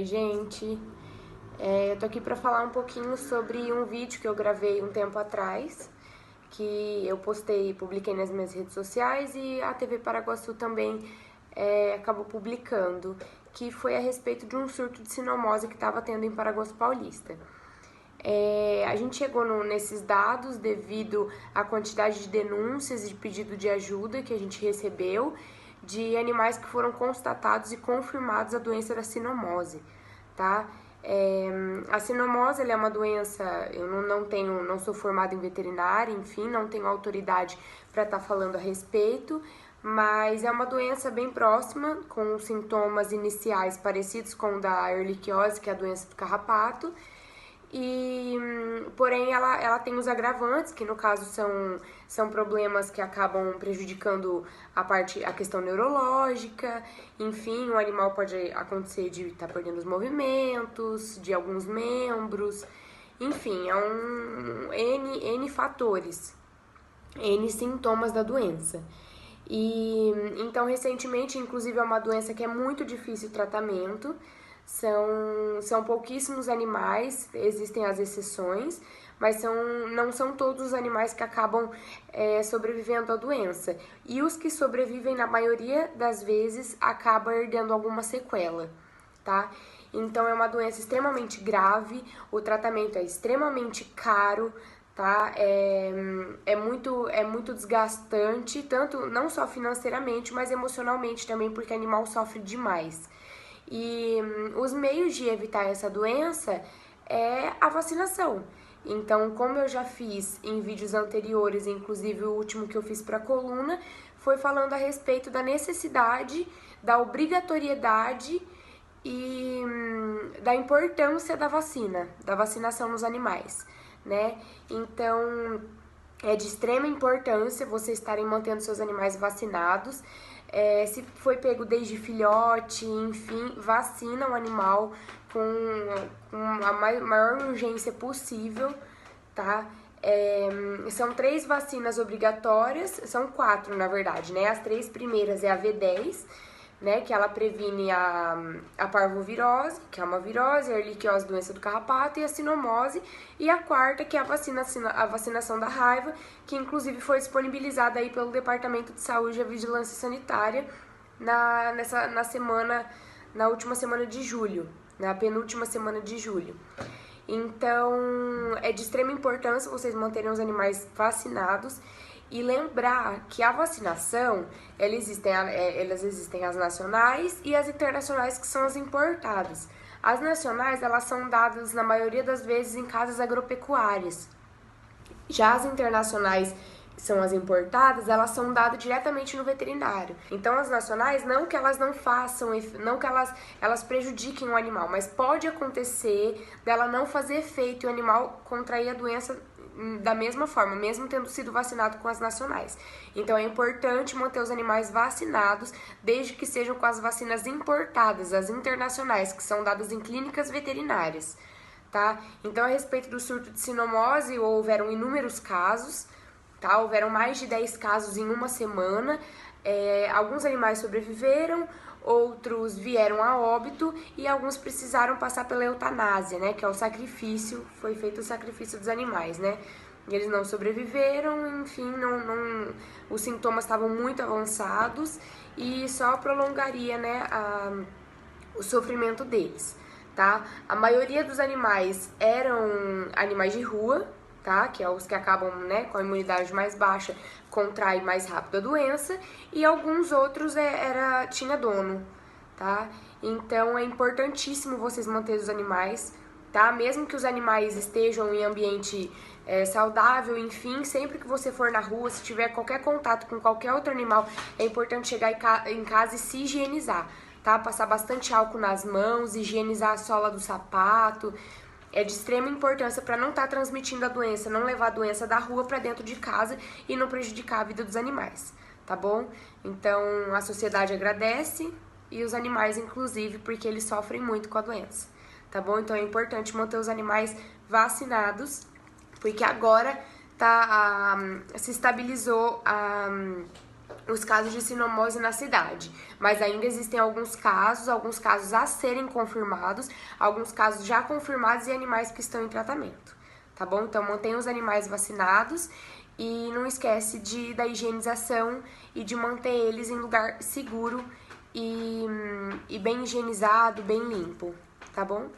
Oi, gente. Eu tô aqui pra falar um pouquinho sobre um vídeo que eu gravei um tempo atrás, que eu publiquei nas minhas redes sociais e a TV Paraguaçu também acabou publicando, que foi a respeito de um surto de sinomose que estava tendo em Paraguaçu Paulista. A gente chegou nesses dados devido à quantidade de denúncias e de pedido de ajuda que a gente recebeu de animais que foram constatados e confirmados a doença da sinomose, tá? A sinomose ela é uma doença, eu não sou formada em veterinária, enfim, não tenho autoridade para estar falando a respeito, mas é uma doença bem próxima, com sintomas iniciais parecidos com o da ehrlichiose, que é a doença do carrapato, porém ela tem os agravantes, que no caso são problemas que acabam prejudicando a questão neurológica, enfim, o animal pode acontecer de estar perdendo os movimentos, de alguns membros, enfim, N fatores, N sintomas da doença. Então, recentemente, inclusive, é uma doença que é muito difícil o tratamento. São pouquíssimos animais, existem as exceções, mas não são todos os animais que acabam sobrevivendo à doença. E os que sobrevivem, na maioria das vezes, acabam herdando alguma sequela, tá? Então, é uma doença extremamente grave, o tratamento é extremamente caro, tá? É muito desgastante, tanto não só financeiramente, mas emocionalmente também, porque o animal sofre demais. E os meios de evitar essa doença é a vacinação. Então, como eu já fiz em vídeos anteriores, inclusive o último que eu fiz para a coluna, foi falando a respeito da necessidade, da obrigatoriedade e da importância da vacinação nos animais, né? Então, é de extrema importância vocês estarem mantendo seus animais vacinados. Se foi pego desde filhote, enfim, vacina o animal com a maior urgência possível, tá? São 3 vacinas obrigatórias, são 4 na verdade, né? As 3 primeiras é a V10, né, que ela previne a parvovirose, que é uma virose, a ehrlichiose, doença do carrapato, e a sinomose, e a quarta, que é a vacinação da raiva, que inclusive foi disponibilizada aí pelo Departamento de Saúde e Vigilância Sanitária na última semana de julho, na penúltima semana de julho. Então, é de extrema importância vocês manterem os animais vacinados e lembrar que a vacinação, elas existem as nacionais e as internacionais, que são as importadas. As nacionais, elas são dadas, na maioria das vezes, em casas agropecuárias. Já as internacionais, que são as importadas, elas são dadas diretamente no veterinário. Então, as nacionais, não que elas não façam, não que elas prejudiquem o animal, mas pode acontecer dela não fazer efeito e o animal contrair a doença da mesma forma, mesmo tendo sido vacinado com as nacionais. Então, é importante manter os animais vacinados, desde que sejam com as vacinas importadas, as internacionais, que são dadas em clínicas veterinárias, tá? Então, a respeito do surto de sinomose, houveram inúmeros casos, tá? Houveram mais de 10 casos em uma semana. Alguns animais sobreviveram, outros vieram a óbito e alguns precisaram passar pela eutanásia, né, que é o sacrifício, foi feito o sacrifício dos animais, né, e eles não sobreviveram, enfim, os sintomas estavam muito avançados e só prolongaria, né, o sofrimento deles, tá? A maioria dos animais eram animais de rua, tá? Que é os que acabam, né, com a imunidade mais baixa, contrai mais rápido a doença, e alguns outros tinha dono, tá? Então é importantíssimo vocês manterem os animais, tá? Mesmo que os animais estejam em ambiente saudável, enfim, sempre que você for na rua, se tiver qualquer contato com qualquer outro animal, é importante chegar em casa e se higienizar, tá? Passar bastante álcool nas mãos, higienizar a sola do sapato. É de extrema importância para não estar transmitindo a doença, não levar a doença da rua para dentro de casa e não prejudicar a vida dos animais, tá bom? Então, a sociedade agradece e os animais, inclusive, porque eles sofrem muito com a doença, tá bom? Então, é importante manter os animais vacinados, porque agora se estabilizou os casos de sinomose na cidade, mas ainda existem alguns casos a serem confirmados, alguns casos já confirmados e animais que estão em tratamento, tá bom? Então mantenha os animais vacinados e não esquece da higienização e de manter eles em lugar seguro e bem higienizado, bem limpo, tá bom?